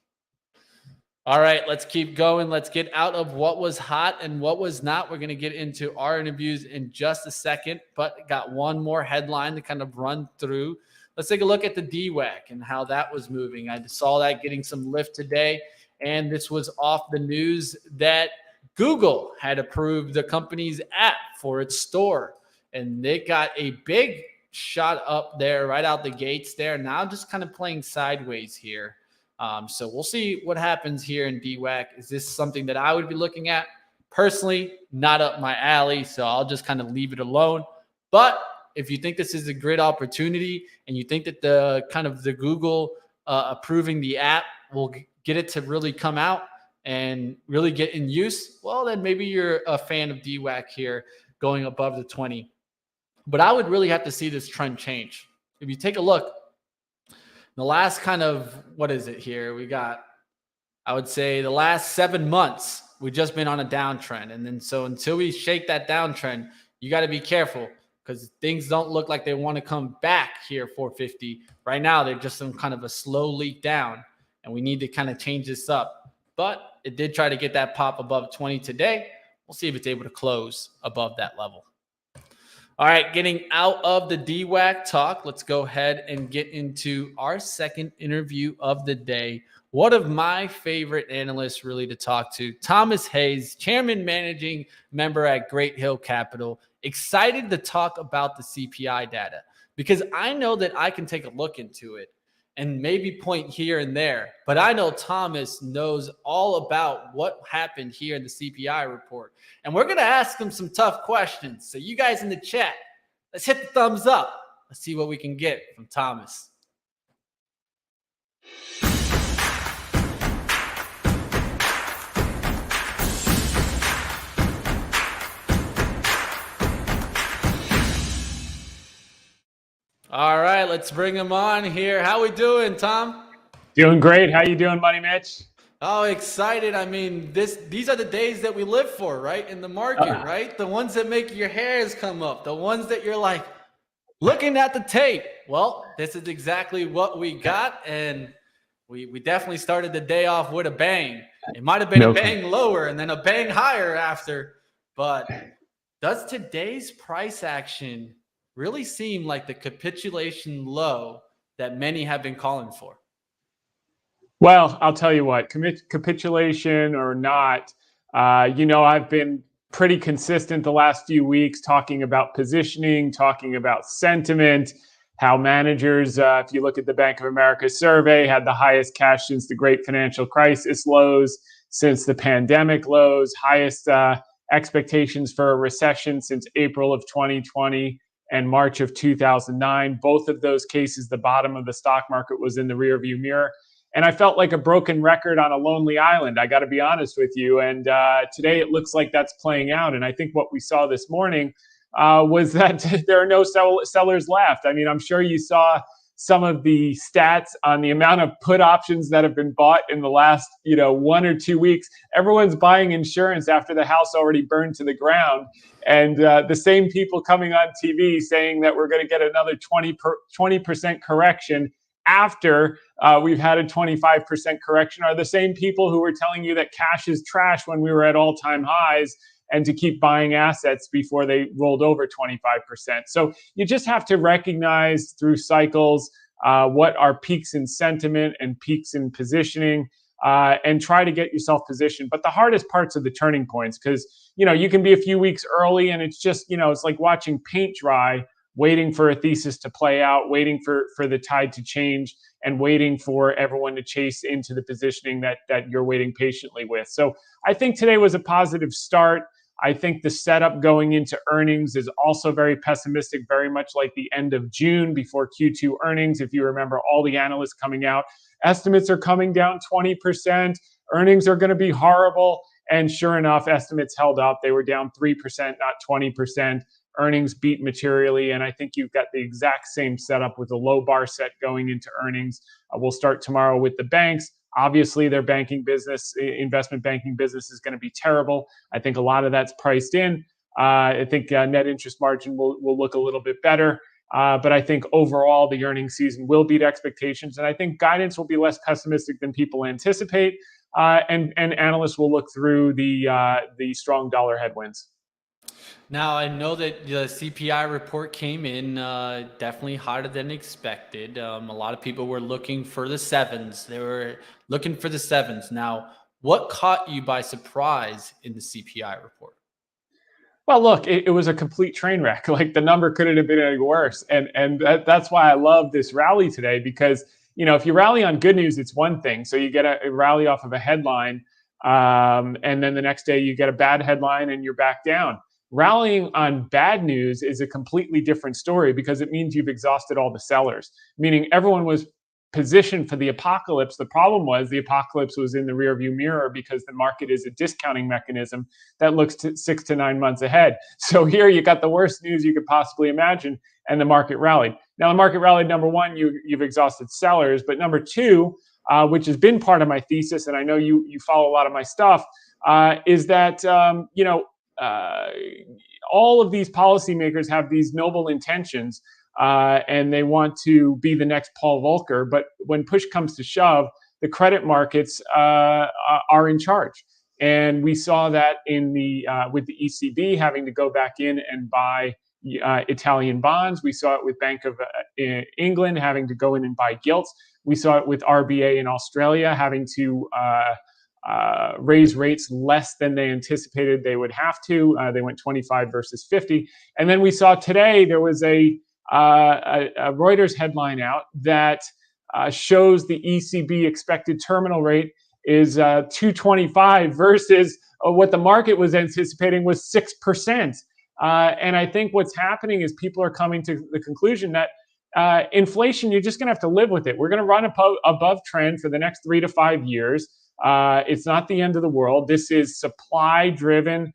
All right, let's keep going. Let's get out of what was hot and what was not. We're going to get into our interviews in just a second, but got one more headline to kind of run through. Let's take a look at the DWAC and how that was moving. I saw that getting some lift today, and this was off the news that Google had approved the company's app for its store, and they got a big shot up there right out the gates there. Now just kind of playing sideways here. So we'll see what happens here in DWAC. Is this something that I would be looking at? Personally, not up my alley, so I'll just kind of leave it alone. But if you think this is a great opportunity and you think that the Google approving the app will get it to really come out and really get in use, well, then maybe you're a fan of DWAC here going above the 20. But I would really have to see this trend change. If you take a look, the last kind of, what is it here? We got, I would say the last 7 months, we've just been on a downtrend. And then so until we shake that downtrend, you got to be careful because things don't look like they want to come back here 450. Right now, they're just some kind of a slow leak down, and we need to kind of change this up. But it did try to get that pop above 20 today. We'll see if it's able to close above that level. All right, getting out of the DWAC talk, let's go ahead and get into our second interview of the day. One of my favorite analysts really to talk to, Thomas Hayes, chairman managing member at Great Hill Capital. Excited to talk about the CPI data because I know that I can take a look into it and maybe point here and there. But I know Thomas knows all about what happened here in the CPI report. And we're going to ask him some tough questions. So you guys in the chat, let's hit the thumbs up. Let's see what we can get from Thomas. All right, let's bring him on here. How we doing, Tom? Doing great. How you doing, Money Mitch? Oh, excited. I mean, these are the days that we live for, right? In the market, right? The ones that make your hairs come up, the ones that you're like looking at the tape. Well, this is exactly what we got, and we definitely started the day off with a bang. It might have been a bang lower and then a bang higher after, but does today's price action really seem like the capitulation low that many have been calling for? Well, I'll tell you what, capitulation or not, I've been pretty consistent the last few weeks talking about positioning, talking about sentiment, how managers, if you look at the Bank of America survey, had the highest cash since the great financial crisis lows, since the pandemic lows, highest expectations for a recession since April of 2020. And March of 2009, both of those cases, the bottom of the stock market was in the rearview mirror. And I felt like a broken record on a lonely island, I got to be honest with you. And today it looks like that's playing out. And I think what we saw this morning was that there are no sellers left. I mean, I'm sure you saw some of the stats on the amount of put options that have been bought in the last 1 or 2 weeks. Everyone's buying insurance after the house already burned to the ground. And the same people coming on TV saying that we're going to get another 20% correction after we've had a 25% correction are the same people who were telling you that cash is trash when we were at all-time highs and to keep buying assets before they rolled over 25%. So you just have to recognize through cycles what are peaks in sentiment and peaks in positioning, and try to get yourself positioned. But the hardest parts are the turning points because, you can be a few weeks early and it's just, it's like watching paint dry, waiting for a thesis to play out, waiting for the tide to change, and waiting for everyone to chase into the positioning that you're waiting patiently with. So I think today was a positive start. I think the setup going into earnings is also very pessimistic, very much like the end of June before Q2 earnings. If you remember all the analysts coming out, estimates are coming down 20%, earnings are going to be horrible. And sure enough, estimates held up. They were down 3%, not 20%. Earnings beat materially, and I think you've got the exact same setup with a low bar set going into earnings. We'll start tomorrow with the banks. Obviously, their banking business, investment banking business, is going to be terrible. I think a lot of that's priced in. I think net interest margin will look a little bit better. But I think overall the earnings season will beat expectations, and I think guidance will be less pessimistic than people anticipate. And analysts will look through the strong dollar headwinds. Now, I know that the CPI report came in definitely hotter than expected. A lot of people were looking for the sevens. They were looking for the sevens. Now, what caught you by surprise in the CPI report? Well, look, it was a complete train wreck. Like, the number couldn't have been any worse, and that's why I love this rally today, because if you rally on good news, it's one thing. So you get a rally off of a headline, and then the next day you get a bad headline and you're back down. Rallying on bad news is a completely different story, because it means you've exhausted all the sellers, meaning everyone was positioned for the apocalypse. The problem was the apocalypse was in the rearview mirror, because the market is a discounting mechanism that looks to 6 to 9 months ahead. So here you got the worst news you could possibly imagine, and the market rallied. Now, the market rallied. Number one, you've exhausted sellers, but number two, which has been part of my thesis, and I know you follow a lot of my stuff, is that all of these policymakers have these noble intentions, and they want to be the next Paul Volcker. But when push comes to shove, the credit markets are in charge. And we saw that with the ECB having to go back in and buy Italian bonds. We saw it with Bank of England having to go in and buy gilts. We saw it with RBA in Australia having to raise rates less than they anticipated they would have to. They went 25 versus 50. And then we saw today there was a Reuters headline out that shows the ECB expected terminal rate is 2.25 versus what the market was anticipating was 6%. And I think what's happening is people are coming to the conclusion that inflation, you're just going to have to live with it. We're going to run above trend for the next 3 to 5 years. It's not the end of the world. This is supply driven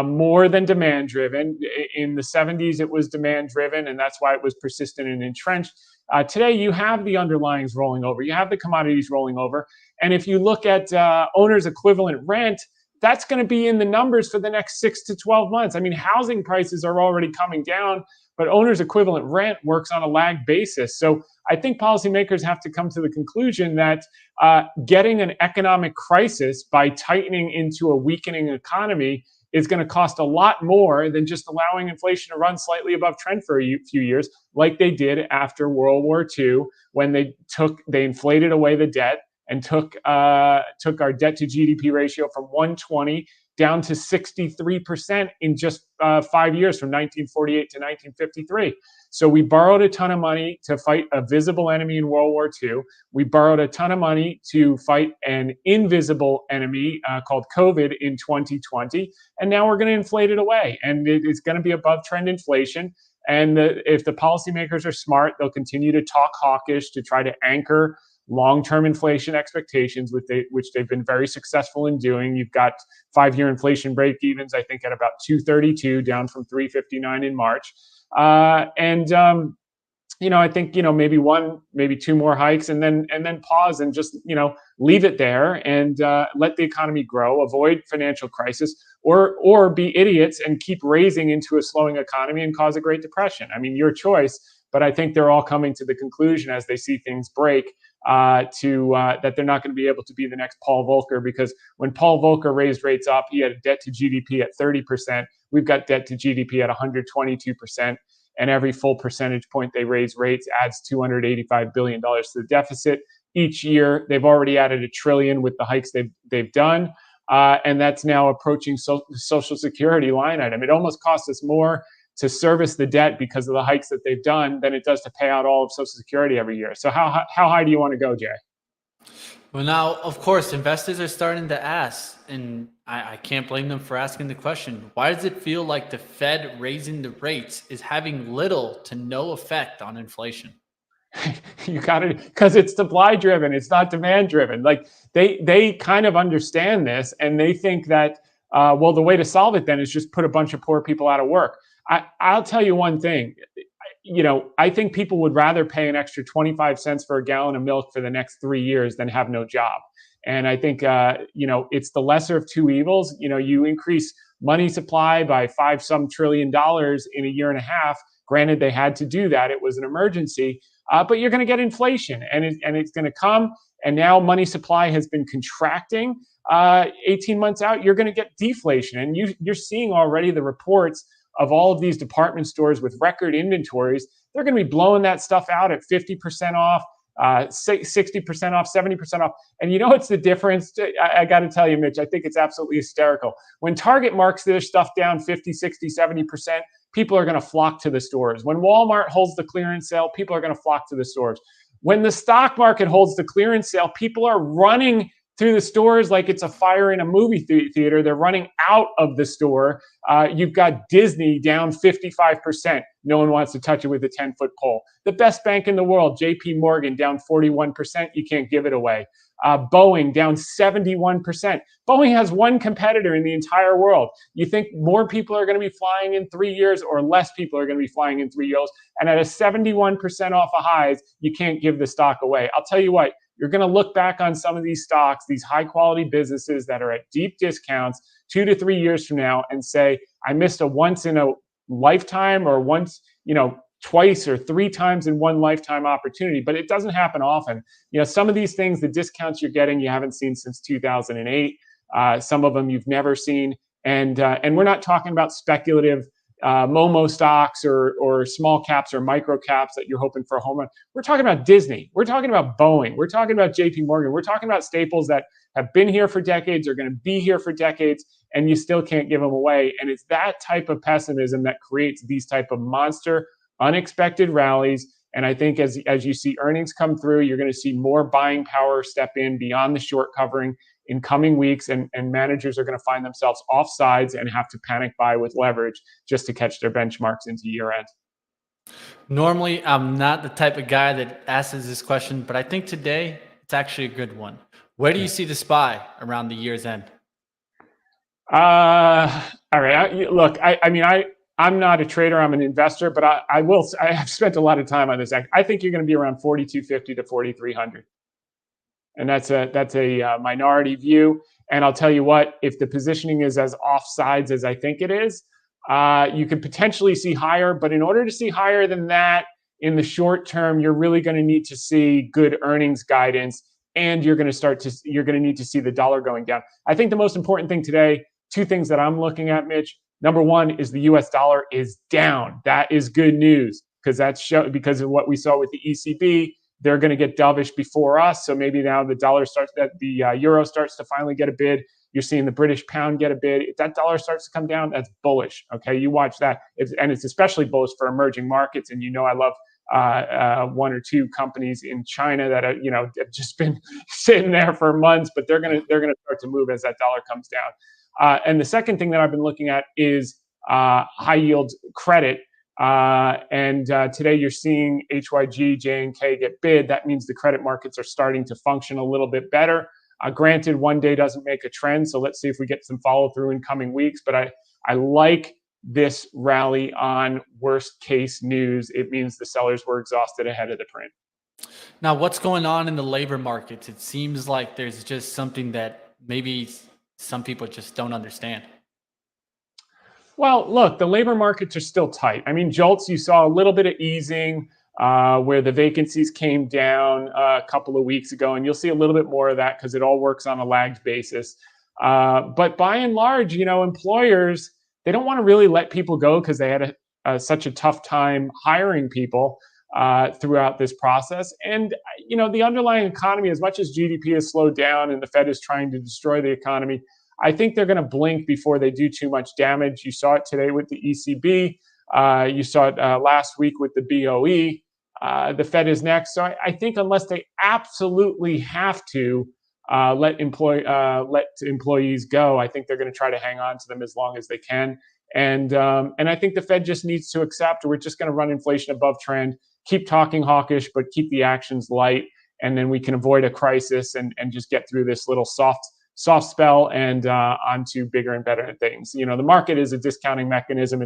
more than demand driven. In the 70s, it was demand driven, and that's why it was persistent and entrenched. Today, you have the underlyings rolling over. You have the commodities rolling over. And if you look at owner's equivalent rent, that's going to be in the numbers for the next 6 to 12 months. I mean, housing prices are already coming down, but owner's equivalent rent works on a lag basis. So I think policymakers have to come to the conclusion that getting an economic crisis by tightening into a weakening economy is going to cost a lot more than just allowing inflation to run slightly above trend for a few years, like they did after World War II, when they inflated away the debt and took our debt to GDP ratio from 120 down to 63% in just 5 years, from 1948 to 1953. So we borrowed a ton of money to fight a visible enemy in World War II. We borrowed a ton of money to fight an invisible enemy called COVID in 2020. And now we're going to inflate it away. And it's going to be above trend inflation. And if the policymakers are smart, they'll continue to talk hawkish to try to anchor long-term inflation expectations, which they've been very successful in doing. You've got 5-year inflation break-evens, I think, at about 232, down from 359 in March. I think maybe two more hikes, and then pause and just leave it there and let the economy grow, avoid financial crisis, or be idiots and keep raising into a slowing economy and cause a Great Depression. I mean, your choice. But I think they're all coming to the conclusion as they see things break that they're not going to be able to be the next Paul Volcker, because when Paul Volcker raised rates up, he had a debt to GDP at 30%. We've got debt to GDP at 122%. And every full percentage point they raise rates adds $285 billion to the deficit. Each year, they've already added $1 trillion with the hikes they've done. And that's now approaching the Social Security line item. It almost costs us more to service the debt because of the hikes that they've done than it does to pay out all of Social Security every year. So how high do you want to go, Jay? Well, now, of course, investors are starting to ask, and I can't blame them for asking the question, why does it feel like the Fed raising the rates is having little to no effect on inflation? You got it, because it's supply driven. It's not demand driven. Like they kind of understand this, and they think that, the way to solve it then is just put a bunch of poor people out of work. I'll tell you one thing. I think people would rather pay an extra 25 cents for a gallon of milk for the next 3 years than have no job. And I think, it's the lesser of two evils. You increase money supply by $5 trillion in a year and a half. Granted, they had to do that. It was an emergency, but you're going to get inflation, and it's going to come. And now money supply has been contracting 18 months out. You're going to get deflation. And you're seeing already the reports of all of these department stores with record inventories. They're going to be blowing that stuff out at 50% off, 60% off, 70% off. And what's the difference? I got to tell you, Mitch, I think it's absolutely hysterical. When Target marks their stuff down 50, 60, 70%, people are going to flock to the stores. When Walmart holds the clearance sale, people are going to flock to the stores. When the stock market holds the clearance sale, people are running through the stores like it's a fire in a movie theater. They're running out of the store. You've got Disney down 55%. No one wants to touch it with a 10-foot pole. The best bank in the world, JP Morgan, down 41%. You can't give it away. Boeing down 71%. Boeing has one competitor in the entire world. You think more people are going to be flying in 3 years, or less people are going to be flying in 3 years? And at a 71% off of highs, you can't give the stock away. I'll tell you what, you're going to look back on some of these stocks, these high quality businesses that are at deep discounts 2 to 3 years from now, and say, I missed a once in a lifetime, or once, twice or 3 times in one lifetime opportunity. But it doesn't happen often. Some of these things, the discounts you're getting, you haven't seen since 2008. Some of them you've never seen. And we're not talking about speculative Momo stocks or small caps or micro caps that you're hoping for a home run. We're talking about Disney. We're talking about Boeing. We're talking about JP Morgan. We're talking about staples that have been here for decades, are going to be here for decades, and you still can't give them away. And it's that type of pessimism that creates these type of monster, unexpected rallies. And I think as you see earnings come through, you're going to see more buying power step in beyond the short covering in coming weeks, and managers are going to find themselves off sides and have to panic buy with leverage just to catch their benchmarks into year end. Normally, I'm not the type of guy that asks this question, but I think today it's actually a good one. Where do you see the SPY around the year's end? All right. Look, I'm not a trader. I'm an investor, but I have spent a lot of time on this. I think you're going to be around 4,250 to 4,300. And that's a minority view. And I'll tell you what, if the positioning is as offsides as I think it is, you could potentially see higher. But in order to see higher than that in the short term, you're really going to need to see good earnings guidance, and you're going to need to see the dollar going down. I think the most important thing today, 2 things that I'm looking at, Mitch. Number one is the U.S. dollar is down. That is good news, because of what we saw with the ECB. They're going to get dovish before us. So maybe now the euro starts to finally get a bid. You're seeing the British pound get a bid. If that dollar starts to come down, that's bullish. Okay, you watch that. It's especially bullish for emerging markets. And I love 1 or 2 companies in China that have just been sitting there for months, but they're going to start to move as that dollar comes down. And the second thing that I've been looking at is high yield credit. And today you're seeing HYG, JNK get bid. That means the credit markets are starting to function a little bit better. Granted, one day doesn't make a trend, so let's see if we get some follow through in coming weeks. But I like this rally on worst case news. It means the sellers were exhausted ahead of the print. Now, what's going on in the labor markets? It seems like there's just something that maybe some people just don't understand. Well, look, the labor markets are still tight. JOLTS, you saw a little bit of easing where the vacancies came down a couple of weeks ago, and you'll see a little bit more of that because it all works on a lagged basis. But by and large, employers, they don't want to really let people go because they had such a tough time hiring people throughout this process. And, the underlying economy, as much as GDP has slowed down and the Fed is trying to destroy the economy, I think they're going to blink before they do too much damage. You saw it today with the ECB. You saw it last week with the BOE. The Fed is next. So I think unless they absolutely have to let employees go, I think they're going to try to hang on to them as long as they can. And I think the Fed just needs to accept we're just going to run inflation above trend, keep talking hawkish, but keep the actions light. And then we can avoid a crisis and just get through this little soft soft spell and onto bigger and better things. The market is a discounting mechanism.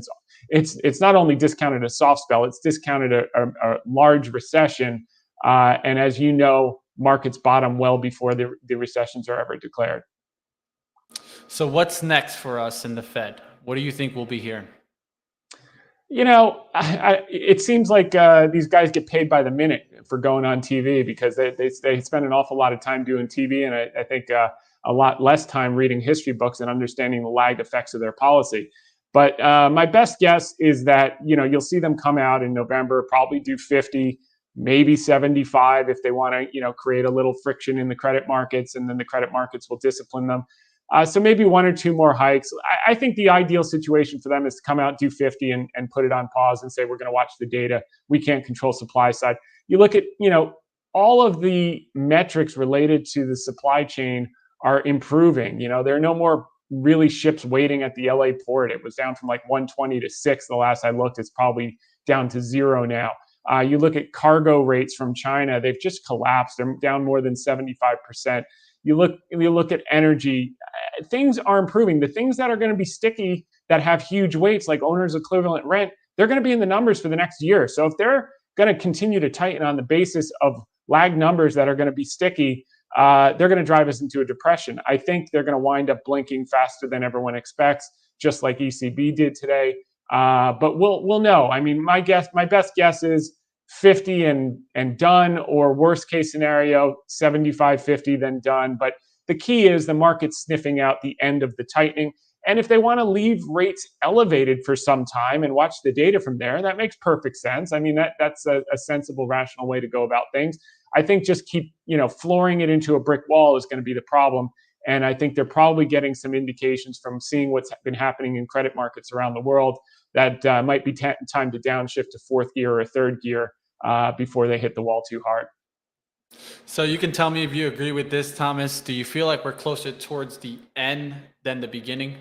It's not only discounted a soft spell, it's discounted a large recession. And as you know, markets bottom well before the recessions are ever declared. So what's next for us in the Fed? What do you think we'll be hearing? It seems like these guys get paid by the minute for going on TV because they spend an awful lot of time doing TV, and I think a lot less time reading history books and understanding the lagged effects of their policy. But my best guess is that you'll see them come out in November, probably do 50, maybe 75 if they want to create a little friction in the credit markets, and then the credit markets will discipline them. So maybe 1 or 2 more hikes. I think the ideal situation for them is to come out, do 50 and put it on pause and say, we're going to watch the data. We can't control supply side. You look at, all of the metrics related to the supply chain are improving. There are no more really ships waiting at the LA port. It was down from like 120 to 6 the last I looked. It's probably down to 0 now. You look at cargo rates from China, they've just collapsed. They're down more than 75%. You look at energy, things are improving. The things that are going to be sticky that have huge weights like owner's equivalent rent, they're going to be in the numbers for the next year. So if they're going to continue to tighten on the basis of lag numbers that are going to be sticky, they're going to drive us into a depression. I think they're going to wind up blinking faster than everyone expects, just like ECB did today. But we'll know. I mean, my best guess is 50 and done, or worst case scenario, 75, 50, then done. But the key is the market's sniffing out the end of the tightening. And if they want to leave rates elevated for some time and watch the data from there, that makes perfect sense. I mean, that's a sensible, rational way to go about things. I think just keep, flooring it into a brick wall is going to be the problem. And I think they're probably getting some indications from seeing what's been happening in credit markets around the world that might be time to downshift to 4th gear or 3rd gear before they hit the wall too hard. So you can tell me if you agree with this, Thomas. Do you feel like we're closer towards the end than the beginning?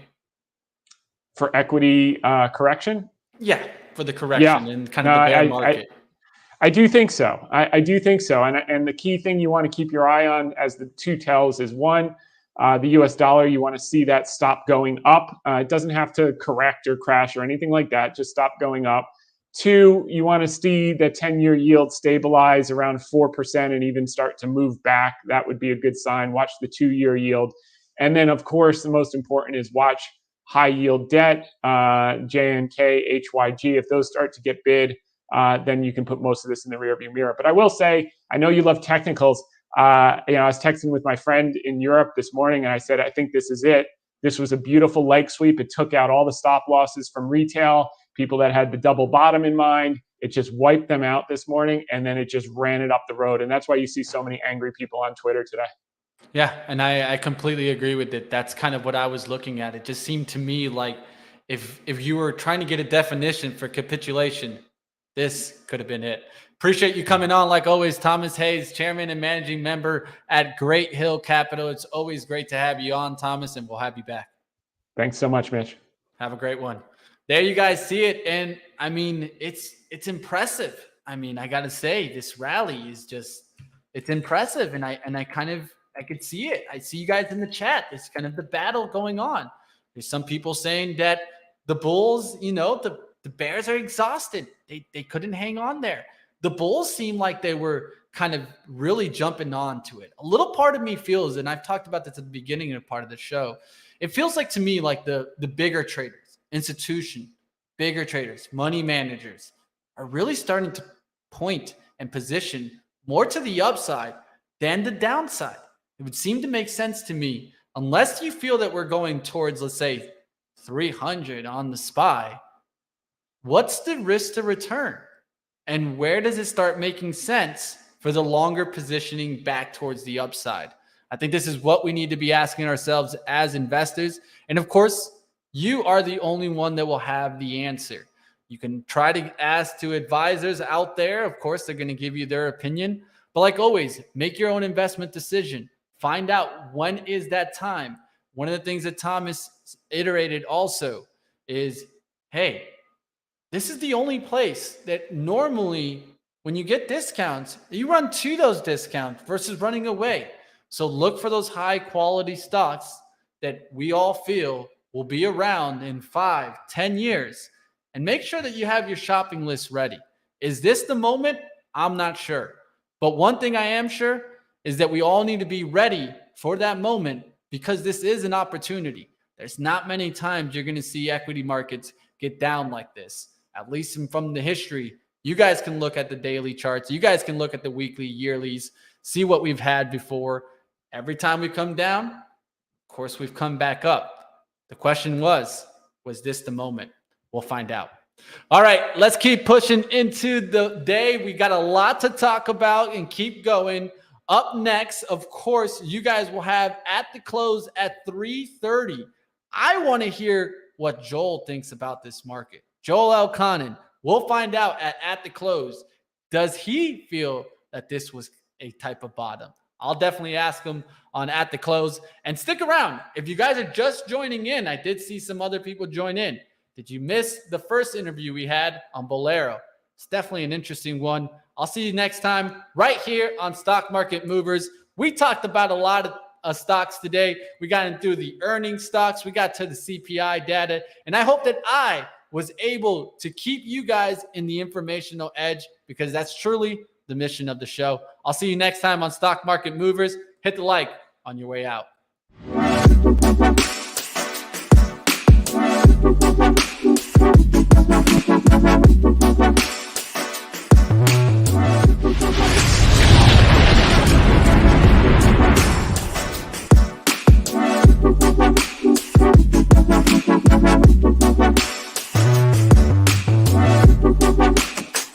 For equity correction? Yeah, for the correction and kind of the bear market. I do think so. I do think so. And the key thing you want to keep your eye on as the 2 tells is 1, the US dollar, you want to see that stop going up. It doesn't have to correct or crash or anything like that. Just stop going up. 2, you want to see the 10-year yield stabilize around 4% and even start to move back. That would be a good sign. Watch the 2-year yield. And then, of course, the most important is watch high yield debt, JNK, HYG. If those start to get bid, then you can put most of this in the rearview mirror. But I will say, I know you love technicals. I was texting with my friend in Europe this morning, and I said, I think this is it. This was a beautiful leg sweep. It took out all the stop losses from retail, people that had the double bottom in mind. It just wiped them out this morning, and then it just ran it up the road. And that's why you see so many angry people on Twitter today. Yeah, and I completely agree with it. That's kind of what I was looking at. It just seemed to me like if you were trying to get a definition for capitulation, this could have been it. Appreciate you coming on, like always, Thomas Hayes, chairman and managing member at Great Hill Capital. It's always great to have you on, Thomas, and we'll have you back. Thanks so much, Mitch. Have a great one. There you guys see it, and I mean, it's impressive. I mean, I got to say, this rally is it's impressive, and I could see it. I see you guys in the chat. It's kind of the battle going on. There's some people saying that the bulls, the bears are exhausted. They couldn't hang on there. The bulls seem like they were kind of really jumping on to it. A little part of me feels, and I've talked about this at the beginning of part of the show, it feels like to me like the bigger traders, bigger traders, money managers are really starting to point and position more to the upside than the downside. It would seem to make sense to me, unless you feel that we're going towards, let's say, 300 on the SPY. What's the risk to return? And where does it start making sense for the longer positioning back towards the upside? I think this is what we need to be asking ourselves as investors. And of course, you are the only one that will have the answer. You can try to ask to advisors out there. Of course, they're going to give you their opinion. But like always, make your own investment decision. Find out when is that time. One of the things that Thomas iterated also is, hey, this is the only place that normally when you get discounts, you run to those discounts versus running away. So look for those high quality stocks that we all feel will be around in 5, 10 years. And make sure that you have your shopping list ready. Is this the moment? I'm not sure. But one thing I am sure is that we all need to be ready for that moment, because this is an opportunity. There's not many times you're going to see equity markets get down like this, at least from the history. You guys can look at the daily charts. You guys can look at the weekly, yearlies, see what we've had before. Every time we come down, of course, we've come back up. The question was this the moment? We'll find out. All right, let's keep pushing into the day. We got a lot to talk about and keep going. Up next, of course, you guys will have At the Close at 3:30. I want to hear what Joel thinks about this market. Joel Elconin. We'll find out at the close. Does he feel that this was a type of bottom? I'll definitely ask him on At the Close. And stick around. If you guys are just joining in, I did see some other people join in. Did you miss the first interview we had on Bowlero? It's definitely an interesting one. I'll see you next time right here on Stock Market Movers. We talked about a lot of stocks today. We got into the earnings stocks. We got to the CPI data. And I hope that I was able to keep you guys in the informational edge, because that's truly the mission of the show. I'll see you next time on Stock Market Movers. Hit the like on your way out.